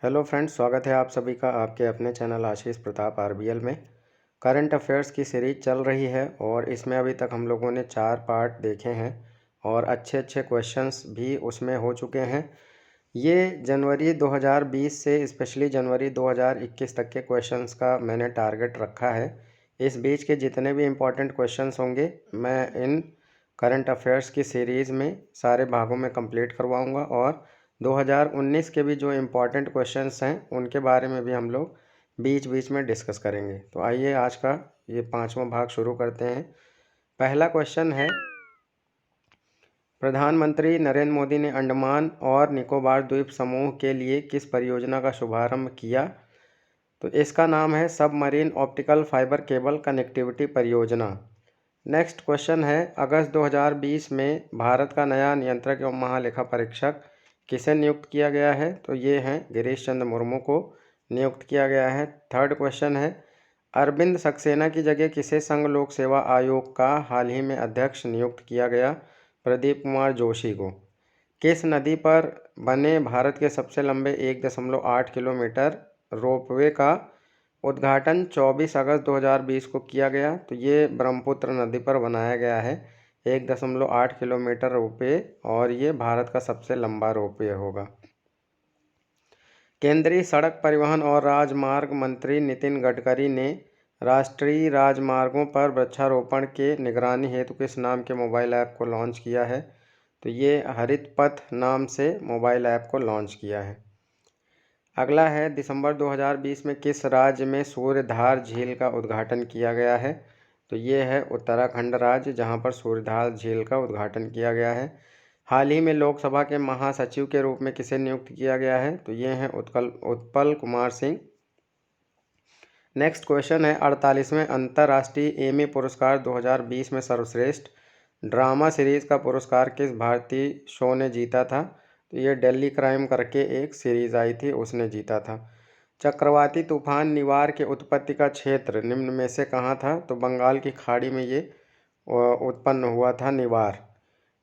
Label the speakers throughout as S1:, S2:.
S1: Hello friends, स्वागत है आप सभी का आपके अपने चैनल आशीष प्रताप आरबीएल में। करंट अफेयर्स की सीरीज चल रही है और इसमें अभी तक हम लोगों ने 4 पार्ट देखे हैं और अच्छे अच्छे क्वेश्चंस भी उसमें हो चुके हैं। ये जनवरी 2020 से स्पेशली जनवरी 2021 तक के क्वेश्चंस का मैंने टारगेट रखा है। इस बीच के जितने भी इम्पोर्टेंट क्वेश्चंस होंगे मैं इन करंट अफेयर्स की सीरीज़ में सारे भागों में कंप्लीट करवाऊँगा और 2019 के भी जो इम्पोर्टेंट क्वेश्चंस हैं उनके बारे में भी हम लोग बीच बीच में डिस्कस करेंगे। तो आइए आज का ये 5वां भाग शुरू करते हैं। पहला क्वेश्चन है, प्रधानमंत्री नरेंद्र मोदी ने अंडमान और निकोबार द्वीप समूह के लिए किस परियोजना का शुभारंभ किया? तो इसका नाम है submarine optical fibre cable connectivity परियोजना। नेक्स्ट क्वेश्चन है, अगस्त 2020 में भारत का नया नियंत्रक एवं महालेखा परीक्षक किसे नियुक्त किया गया है? तो ये हैं गिरीश चंद्र मुर्मू को नियुक्त किया गया है। थर्ड क्वेश्चन है, अरविंद सक्सेना की जगह किसे संघ लोक सेवा आयोग का हाल ही में अध्यक्ष नियुक्त किया गया? प्रदीप कुमार जोशी को। किस नदी पर बने भारत के सबसे लंबे 1.8 किलोमीटर रोपवे का उद्घाटन 24 अगस्त 2020 को किया गया? तो ये ब्रह्मपुत्र नदी पर बनाया गया है 1.8 किलोमीटर रोपवे और ये भारत का सबसे लंबा रोपवे होगा। केंद्रीय सड़क परिवहन और राजमार्ग मंत्री नितिन गडकरी ने राष्ट्रीय राजमार्गों पर वृक्षारोपण के निगरानी हेतु किस नाम के मोबाइल ऐप को लॉन्च किया है? तो ये हरित पथ नाम से मोबाइल ऐप को लॉन्च किया है। अगला है, दिसंबर 2020 में किस राज्य में सूर्यधार झील का उद्घाटन किया गया है? तो ये है उत्तराखंड राज्य, जहां पर सूर्यधार झील का उद्घाटन किया गया है। हाल ही में लोकसभा के महासचिव के रूप में किसे नियुक्त किया गया है? तो ये हैं उत्पल कुमार सिंह। नेक्स्ट क्वेश्चन है, 48वें अंतर्राष्ट्रीय एमी पुरस्कार 2020 में सर्वश्रेष्ठ ड्रामा सीरीज का पुरस्कार किस भारतीय शो ने जीता था? तो ये दिल्ली क्राइम करके एक सीरीज आई थी, उसने जीता था। चक्रवाती तूफान निवार के उत्पत्ति का क्षेत्र निम्न में से कहाँ था? तो बंगाल की खाड़ी में ये उत्पन्न हुआ था निवार।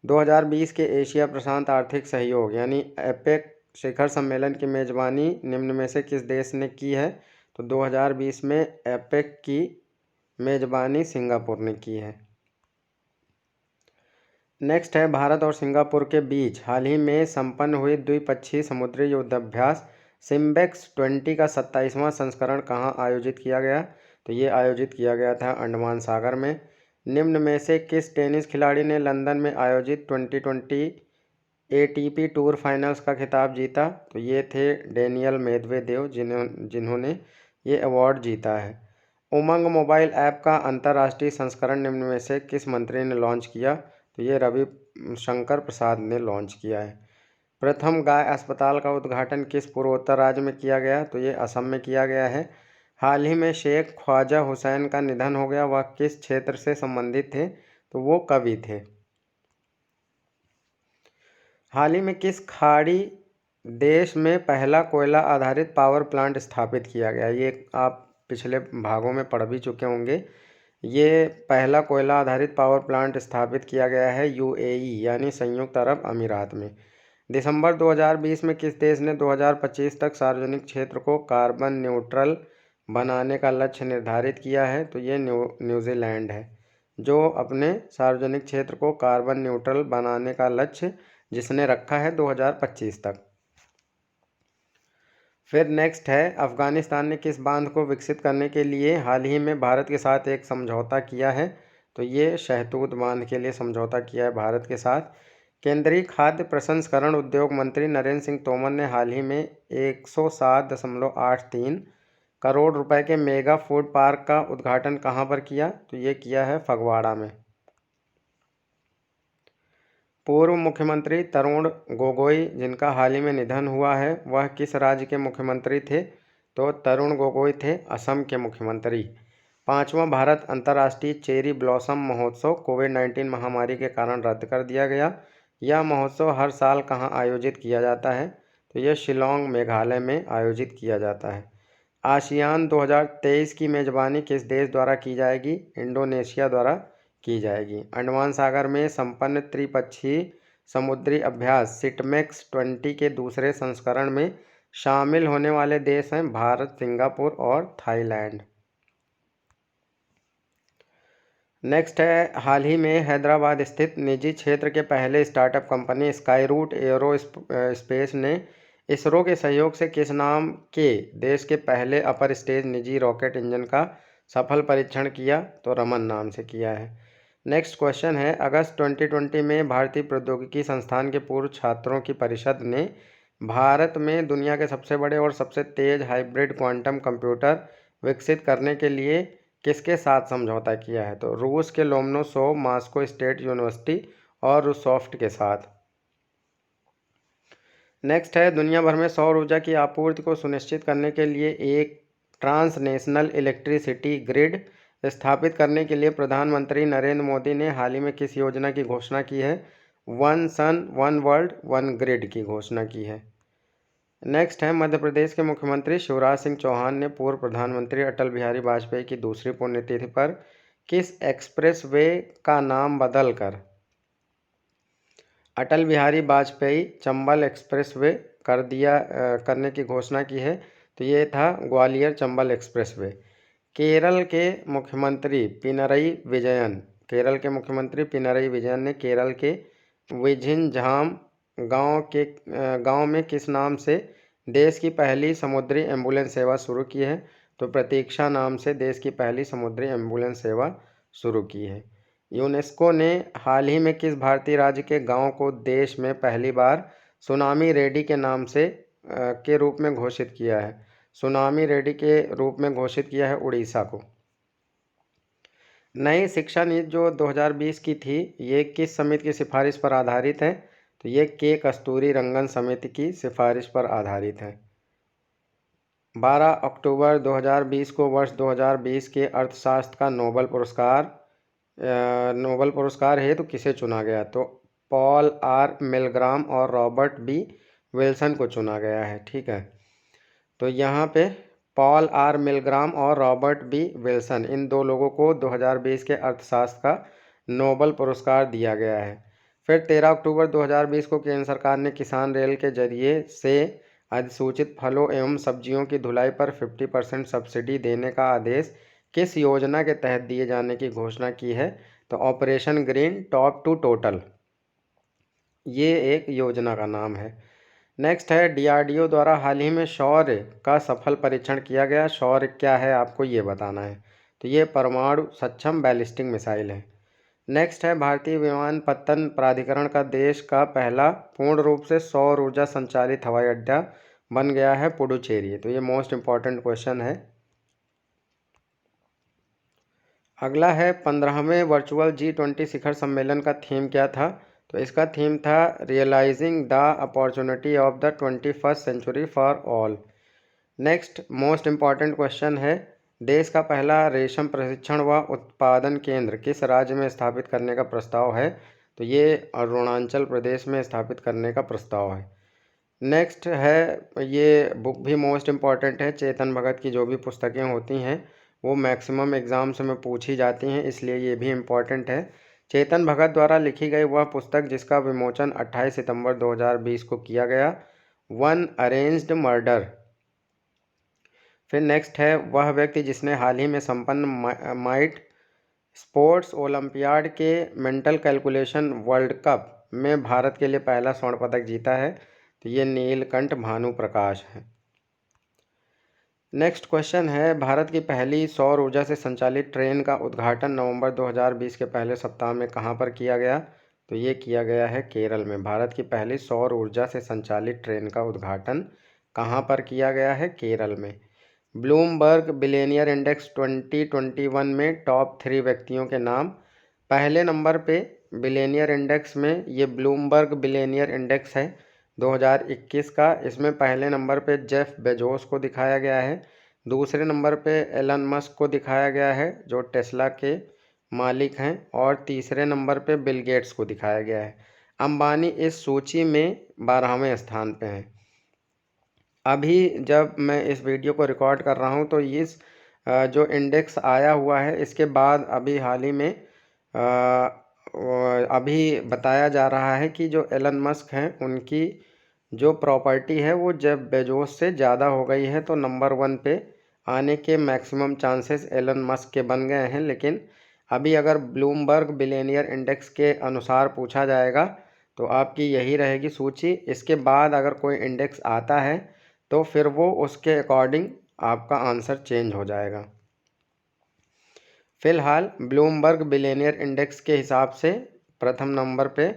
S1: 2020 के एशिया प्रशांत आर्थिक सहयोग यानी एपेक शिखर सम्मेलन की मेजबानी निम्न में से किस देश ने की है? तो 2020 में एपेक की मेजबानी सिंगापुर ने की है। नेक्स्ट है, भारत और सिंगापुर के बीच हाल ही में संपन्न हुई द्विपक्षीय समुद्री युद्धाभ्यास सिम्बेक्स 20 का 27वां संस्करण कहाँ आयोजित किया गया? तो ये आयोजित किया गया था अंडमान सागर में। निम्न में से किस टेनिस खिलाड़ी ने लंदन में आयोजित 2020 एटीपी टूर फाइनल्स का खिताब जीता? तो ये थे डेनियल मेदवेदेव, जिन्होंने ये अवार्ड जीता है। उमंग मोबाइल ऐप का अंतर्राष्ट्रीय संस्करण निम्न में से किस मंत्री ने लॉन्च किया? तो ये रवि शंकर प्रसाद ने लॉन्च किया है। प्रथम गाय अस्पताल का उद्घाटन किस पूर्वोत्तर राज्य में किया गया? तो ये असम में किया गया है। हाल ही में शेख ख्वाजा हुसैन का निधन हो गया, वह किस क्षेत्र से संबंधित थे? तो वो कवि थे। हाल ही में किस खाड़ी देश में पहला कोयला आधारित पावर प्लांट स्थापित किया गया? ये आप पिछले भागों में पढ़ भी चुके होंगे। ये पहला कोयला आधारित पावर प्लांट स्थापित किया गया है यूएई यानी संयुक्त अरब अमीरात में। दिसंबर 2020 में किस देश ने 2025 तक सार्वजनिक क्षेत्र को कार्बन न्यूट्रल बनाने का लक्ष्य निर्धारित किया है? तो ये न्यूजीलैंड है, जो अपने सार्वजनिक क्षेत्र को कार्बन न्यूट्रल बनाने का लक्ष्य जिसने रखा है 2025 तक। फिर नेक्स्ट है, अफ़गानिस्तान ने किस बांध को विकसित करने के लिए हाल ही में भारत के साथ एक समझौता किया है? तो ये शहतूत बांध के लिए समझौता किया है भारत के साथ। केंद्रीय खाद्य प्रसंस्करण उद्योग मंत्री नरेंद्र सिंह तोमर ने हाल ही में 107.83 करोड़ रुपए के मेगा फूड पार्क का उद्घाटन कहाँ पर किया? तो ये किया है फगवाड़ा में। पूर्व मुख्यमंत्री तरुण गोगोई, जिनका हाल ही में निधन हुआ है, वह किस राज्य के मुख्यमंत्री थे? तो तरुण गोगोई थे असम के मुख्यमंत्री। 5वां भारत अंतर्राष्ट्रीय चेरी ब्लॉसम महोत्सव कोविड-19 महामारी के कारण रद्द कर दिया गया। यह महोत्सव हर साल कहाँ आयोजित किया जाता है? तो यह शिलोंग मेघालय में आयोजित किया जाता है। आसियान 2023 की मेजबानी किस देश द्वारा की जाएगी? इंडोनेशिया द्वारा की जाएगी। अंडमान सागर में संपन्न त्रिपक्षीय समुद्री अभ्यास सिटमेक्स 20 के दूसरे संस्करण में शामिल होने वाले देश हैं भारत, सिंगापुर और थाईलैंड। नेक्स्ट है, हाल ही में हैदराबाद स्थित निजी क्षेत्र के पहले startup company Skyroot aero space ने इसरो के सहयोग से किस नाम के देश के पहले अपर स्टेज निजी रॉकेट इंजन का सफल परीक्षण किया? तो रमन नाम से किया है। नेक्स्ट क्वेश्चन है, अगस्त 2020 में भारतीय प्रौद्योगिकी संस्थान के पूर्व छात्रों की परिषद ने भारत में दुनिया के सबसे बड़े और सबसे तेज हाइब्रिड क्वांटम कंप्यूटर विकसित करने के लिए किसके साथ समझौता किया है? तो रूस के लोमनोसोव, मॉस्को स्टेट यूनिवर्सिटी और रूसॉफ्ट के साथ। नेक्स्ट है, दुनिया भर में सौर ऊर्जा की आपूर्ति को सुनिश्चित करने के लिए एक ट्रांसनेशनल इलेक्ट्रिसिटी ग्रिड स्थापित करने के लिए प्रधानमंत्री नरेंद्र मोदी ने हाल ही में किस योजना की घोषणा की है? One sun one world one grid की घोषणा की है। नेक्स्ट है, मध्य प्रदेश के मुख्यमंत्री शिवराज सिंह चौहान ने पूर्व प्रधानमंत्री अटल बिहारी वाजपेयी की दूसरी पुण्यतिथि पर किस एक्सप्रेसवे का नाम बदलकर अटल बिहारी वाजपेयी चंबल एक्सप्रेसवे करने की घोषणा की है? तो ये था ग्वालियर चंबल एक्सप्रेसवे। केरल के मुख्यमंत्री पिनरई विजयन ने केरल के विझिंझाम गांव में किस नाम से देश की पहली समुद्री एम्बुलेंस सेवा शुरू की है? तो प्रतीक्षा नाम से देश की पहली समुद्री एम्बुलेंस सेवा शुरू की है। यूनेस्को ने हाल ही में किस भारतीय राज्य के गांव को देश में पहली बार सुनामी रेड्डी के नाम से के रूप में घोषित किया है? सुनामी रेड्डी के रूप में घोषित किया है उड़ीसा को। नई शिक्षा नीति जो 2020 की थी, ये किस समिति की सिफारिश पर आधारित है? तो ये के कस्तूरी रंगन समिति की सिफारिश पर आधारित है। 12 अक्टूबर 2020 को वर्ष 2020 के अर्थशास्त्र का नोबेल पुरस्कार हेतु किसे चुना गया? तो पॉल आर मिलग्राम और रॉबर्ट बी विल्सन को चुना गया है। ठीक है, तो यहाँ पे पॉल आर मिलग्राम और रॉबर्ट बी विल्सन, इन दो लोगों को 2020 के अर्थशास्त्र का नोबेल पुरस्कार दिया गया है। फिर 13 अक्टूबर 2020 को केंद्र सरकार ने किसान रेल के जरिए से अधिसूचित फलों एवं सब्जियों की ढुलाई पर 50% सब्सिडी देने का आदेश किस योजना के तहत दिए जाने की घोषणा की है? तो operation green top to total, ये एक योजना का नाम है। नेक्स्ट है, डीआरडीओ द्वारा हाल ही में शौर्य का सफल परीक्षण किया गया। शौर्य क्या है आपको ये बताना है। तो ये परमाणु सक्षम बैलिस्टिक मिसाइल है। नेक्स्ट है, भारतीय विमानपत्तन प्राधिकरण का देश का पहला पूर्ण रूप से सौर ऊर्जा संचालित हवाई अड्डा बन गया है पुडुचेरी। तो ये मोस्ट इम्पॉर्टेंट क्वेश्चन है। अगला है, 15वें वर्चुअल G20 शिखर सम्मेलन का थीम क्या था? तो इसका थीम था realising the opportunity of the 21st century for all. Next most important question है, देश का पहला रेशम प्रशिक्षण व उत्पादन केंद्र किस राज्य में स्थापित करने का प्रस्ताव है? तो ये अरुणाचल प्रदेश में स्थापित करने का प्रस्ताव है। नेक्स्ट है, ये बुक भी मोस्ट इम्पॉर्टेंट है। चेतन भगत की जो भी पुस्तकें होती हैं वो मैक्सिमम एग्ज़ाम्स में पूछी जाती हैं, इसलिए ये भी इम्पॉर्टेंट है। चेतन भगत द्वारा लिखी गई वह पुस्तक जिसका विमोचन 28 सितंबर 2020 को किया गया, वन अरेंज्ड मर्डर। फिर नेक्स्ट है, वह व्यक्ति जिसने हाल ही में संपन्न माइट स्पोर्ट्स ओलंपियाड के मेंटल कैलकुलेशन वर्ल्ड कप में भारत के लिए पहला स्वर्ण पदक जीता है। तो ये नीलकंठ भानु प्रकाश है। नेक्स्ट क्वेश्चन है, भारत की पहली सौर ऊर्जा से संचालित ट्रेन का उद्घाटन नवंबर 2020 के पहले सप्ताह में कहां पर किया गया? तो ये किया गया है केरल में। भारत की पहली सौर ऊर्जा से संचालित ट्रेन का उद्घाटन कहां पर किया गया है? केरल में। ब्लूमबर्ग बिलियनियर इंडेक्स 2021 में टॉप 3 व्यक्तियों के नाम। पहले नंबर पे बिलियनियर इंडेक्स में ये ब्लूमबर्ग बिलियनियर इंडेक्स है 2021 का। इसमें पहले नंबर पे जेफ बेजोस को दिखाया गया है, दूसरे नंबर पे एलन मस्क को दिखाया गया है जो टेस्ला के मालिक हैं, और तीसरे नंबर पे बिल गेट्स को दिखाया गया है। अंबानी इस सूची में 12वें स्थान पे हैं। अभी जब मैं इस वीडियो को रिकॉर्ड कर रहा हूँ तो इस जो इंडेक्स आया हुआ है इसके बाद अभी हाल ही में अभी बताया जा रहा है कि जो एलन मस्क हैं उनकी जो प्रॉपर्टी है वो जेफ बेजोस से ज़्यादा हो गई है, तो नंबर 1 पे आने के मैक्सिमम चांसेस एलन मस्क के बन गए हैं। लेकिन अभी अगर ब्लूमबर्ग बिलियनियर इंडेक्स के अनुसार पूछा जाएगा तो आपकी यही रहेगी सूची। इसके बाद अगर कोई इंडेक्स आता है तो फिर वो उसके अकॉर्डिंग आपका आंसर चेंज हो जाएगा। फिलहाल ब्लूमबर्ग बिलियनियर इंडेक्स के हिसाब से प्रथम नंबर पे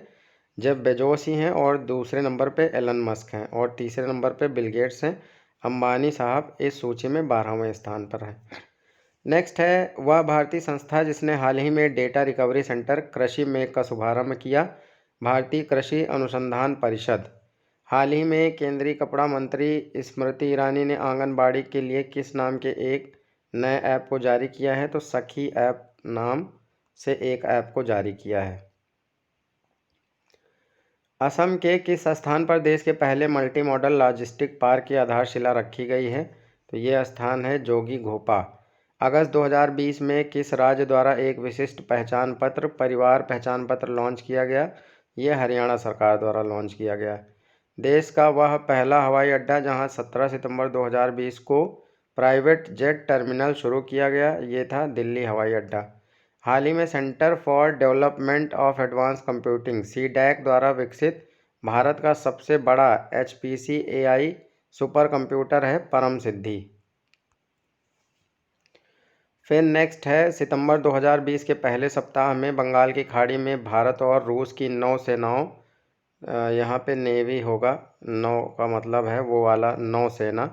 S1: जेफ बेजोस ही हैं और दूसरे नंबर पे एलन मस्क हैं और तीसरे नंबर पे बिल गेट्स हैं। अंबानी साहब इस सूची में 12वें स्थान पर हैं। नेक्स्ट है वह भारतीय संस्था जिसने हाल ही में डेटा रिकवरी सेंटर कृषि मेघ का शुभारंभ किया। भारतीय कृषि अनुसंधान परिषद। हाल ही में केंद्रीय कपड़ा मंत्री स्मृति ईरानी ने आंगनबाड़ी के लिए किस नाम के एक नए ऐप को जारी किया है? तो सखी ऐप नाम से एक ऐप को जारी किया है। असम के किस स्थान पर देश के पहले मल्टी मॉडल लॉजिस्टिक पार्क की आधारशिला रखी गई है? तो ये स्थान है जोगीघोपा। अगस्त 2020 में किस राज्य द्वारा एक विशिष्ट पहचान पत्र परिवार पहचान पत्र लॉन्च किया गया? ये हरियाणा सरकार द्वारा लॉन्च किया गया। देश का वह पहला हवाई अड्डा जहां 17 सितंबर 2020 को प्राइवेट जेट टर्मिनल शुरू किया गया, ये था दिल्ली हवाई अड्डा। हाल ही में centre for development of advance computing CDAC द्वारा विकसित भारत का सबसे बड़ा HPC AI सुपर कंप्यूटर है परम सिद्धि। फिर नेक्स्ट है सितंबर 2020 के पहले सप्ताह में बंगाल की खाड़ी में भारत और रूस की नौसेनाओं, यहाँ पे नेवी होगा, नौ का मतलब है वो वाला नौसेना,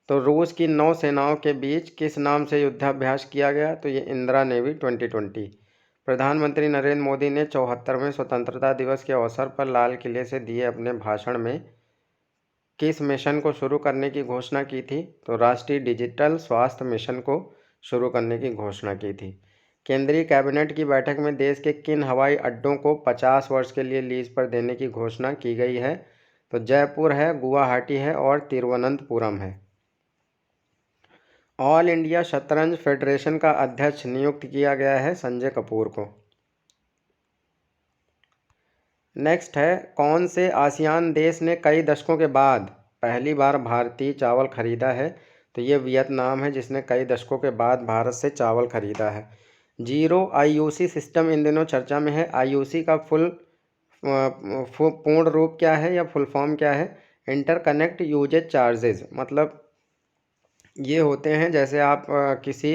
S1: तो रूस की नौसेनाओं के बीच किस नाम से युद्धाभ्यास किया गया? तो ये इंदिरा नेवी 2020। प्रधानमंत्री नरेंद्र मोदी ने 74वें स्वतंत्रता दिवस के अवसर पर लाल किले से दिए अपने भाषण में किस मिशन को शुरू करने की घोषणा की थी? तो राष्ट्रीय डिजिटल स्वास्थ्य मिशन को शुरू करने की घोषणा की थी। केंद्रीय कैबिनेट की बैठक में देश के किन हवाई अड्डों को 50 वर्ष के लिए लीज पर देने की घोषणा की गई है? तो जयपुर है, गुवाहाटी है और तिरुवनंतपुरम है। ऑल इंडिया शतरंज फेडरेशन का अध्यक्ष नियुक्त किया गया है संजय कपूर को। नेक्स्ट है कौन से आसियान देश ने कई दशकों के बाद पहली बार भारतीय चावल खरीदा है? तो ये वियतनाम है जिसने कई दशकों के बाद भारत से चावल खरीदा है। जीरो IUC सिस्टम इन दिनों चर्चा में है। IUC का पूर्ण रूप क्या है या फुल फॉर्म क्या है? Interconnect usage charges. मतलब ये होते हैं जैसे आप किसी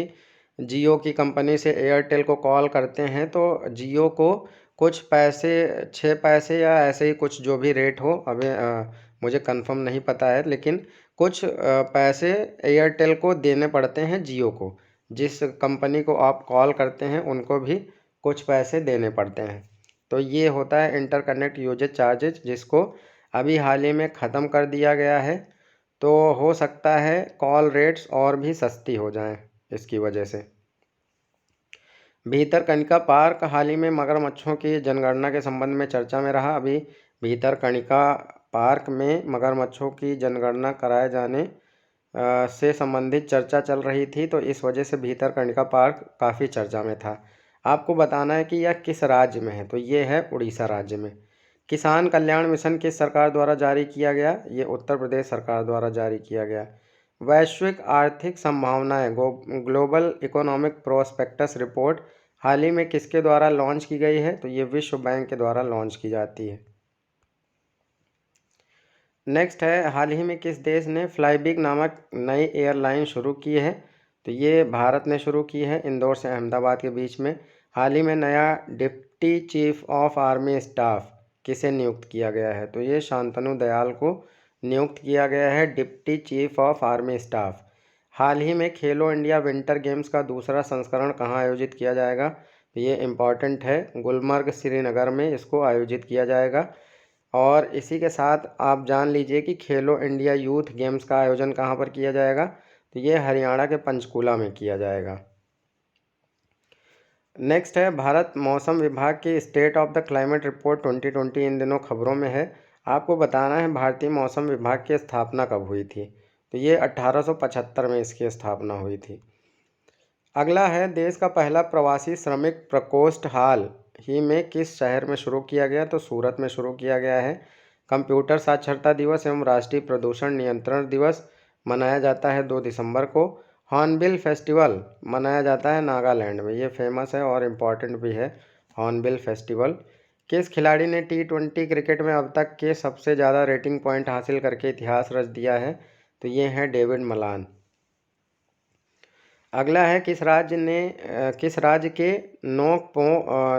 S1: जियो की कंपनी से एयरटेल को कॉल करते हैं तो जियो को कुछ पैसे 6 पैसे या ऐसे ही कुछ जो भी रेट हो, अभी मुझे कंफर्म नहीं पता है, लेकिन कुछ पैसे एयरटेल को देने पड़ते हैं जियो को। जिस कंपनी को आप कॉल करते हैं उनको भी कुछ पैसे देने पड़ते हैं। तो ये होता है इंटरकनेक्ट यूजेज चार्जेज, जिसको अभी हाल ही में ख़त्म कर दिया गया है। तो हो सकता है कॉल रेट्स और भी सस्ती हो जाएं इसकी वजह से। भीतरकनिका पार्क हाल ही में मगरमच्छों की जनगणना के संबंध में चर्चा में रहा। अभी भीतरकनिका पार्क में मगरमच्छों की जनगणना कराए जाने से संबंधित चर्चा चल रही थी, तो इस वजह से भीतरकनिका पार्क काफ़ी चर्चा में था। आपको बताना है कि यह किस राज्य में है? तो ये है उड़ीसा राज्य में। किसान कल्याण मिशन किस सरकार द्वारा जारी किया गया? ये उत्तर प्रदेश सरकार द्वारा जारी किया गया। वैश्विक आर्थिक संभावनाएं ग्लोबल इकोनॉमिक प्रोस्पेक्टस रिपोर्ट हाल ही में किसके द्वारा लॉन्च की गई है? तो ये विश्व बैंक के द्वारा लॉन्च की जाती है। नेक्स्ट है हाल ही में किस देश ने फ्लाईबिग नामक नई एयरलाइन शुरू की है? तो ये भारत ने शुरू की है, इंदौर से अहमदाबाद के बीच में। हाल ही में नया deputy chief of army staff किसे नियुक्त किया गया है? तो ये शांतनु दयाल को नियुक्त किया गया है deputy chief of army staff. हाल ही में खेलो इंडिया विंटर गेम्स का दूसरा संस्करण कहाँ आयोजित किया जाएगा? तो ये इम्पॉर्टेंट है, गुलमर्ग श्रीनगर में इसको आयोजित किया जाएगा। और इसी के साथ आप जान लीजिए कि खेलो इंडिया यूथ गेम्स का आयोजन कहाँ पर किया जाएगा? तो ये हरियाणा के पंचकूला में किया जाएगा। नेक्स्ट है भारत मौसम विभाग की state of the climate report 2020 इन दिनों खबरों में है। आपको बताना है भारतीय मौसम विभाग की स्थापना कब हुई थी? तो ये 1875 में इसकी स्थापना हुई थी। अगला है देश का पहला प्रवासी श्रमिक प्रकोष्ठ हाल ही में किस शहर में शुरू किया गया? तो सूरत में शुरू किया गया है। कंप्यूटर साक्षरता दिवस एवं राष्ट्रीय प्रदूषण नियंत्रण दिवस मनाया जाता है 2 दिसंबर को। हॉर्नबिल फेस्टिवल मनाया जाता है नागालैंड में, ये फेमस है और इम्पॉर्टेंट भी है हॉर्नबिल फेस्टिवल। किस खिलाड़ी ने T20 क्रिकेट में अब तक के सबसे ज़्यादा रेटिंग पॉइंट हासिल करके इतिहास रच दिया है? तो ये हैं डेविड मलान। अगला है किस राज्य के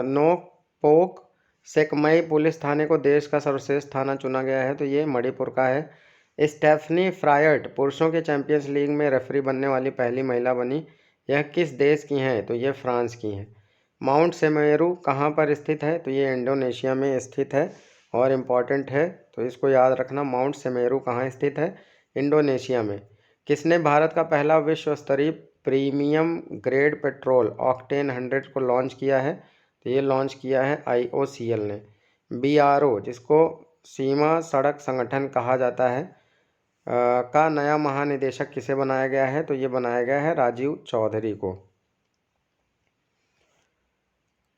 S1: नोकपोक सेकमई पुलिस थाने को देश का सर्वश्रेष्ठ थाना चुना गया है? तो ये मणिपुर का है। स्टेफनी फ्रायट पुरुषों के चैंपियंस लीग में रेफरी बनने वाली पहली महिला बनी, यह किस देश की हैं? तो ये फ्रांस की हैं। माउंट सेमेरू कहाँ पर स्थित है? तो ये इंडोनेशिया में स्थित है और इम्पॉर्टेंट है, तो इसको याद रखना। माउंट सेमेरू कहाँ स्थित है? इंडोनेशिया में। किसने भारत का पहला विश्व स्तरीय प्रीमियम ग्रेड पेट्रोल ऑक्टेन 100 को लॉन्च किया है? तो ये लॉन्च किया है IOCL ने। BRO जिसको सीमा सड़क संगठन कहा जाता है का नया महानिदेशक किसे बनाया गया है? तो ये बनाया गया है राजीव चौधरी को।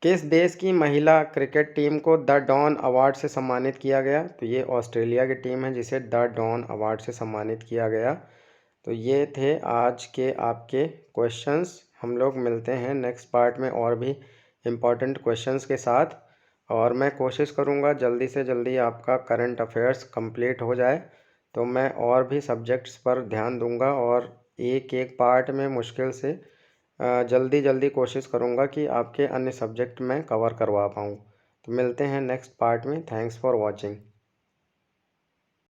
S1: किस देश की महिला क्रिकेट टीम को द डॉन अवार्ड से सम्मानित किया गया? तो ये ऑस्ट्रेलिया की टीम है जिसे द डॉन अवार्ड से सम्मानित किया गया। तो ये थे आज के आपके क्वेश्चंस। हम लोग मिलते हैं नेक्स्ट पार्ट में और भी इम्पॉर्टेंट क्वेश्चंस के साथ, और मैं कोशिश करूँगा जल्दी से जल्दी आपका करंट अफेयर्स कंप्लीट हो जाए। तो मैं और भी सब्जेक्ट्स पर ध्यान दूंगा और एक एक पार्ट में मुश्किल से जल्दी जल्दी कोशिश करूँगा कि आपके अन्य सब्जेक्ट में कवर करवा पाऊँ। तो मिलते हैं नेक्स्ट पार्ट में। Thanks for watching.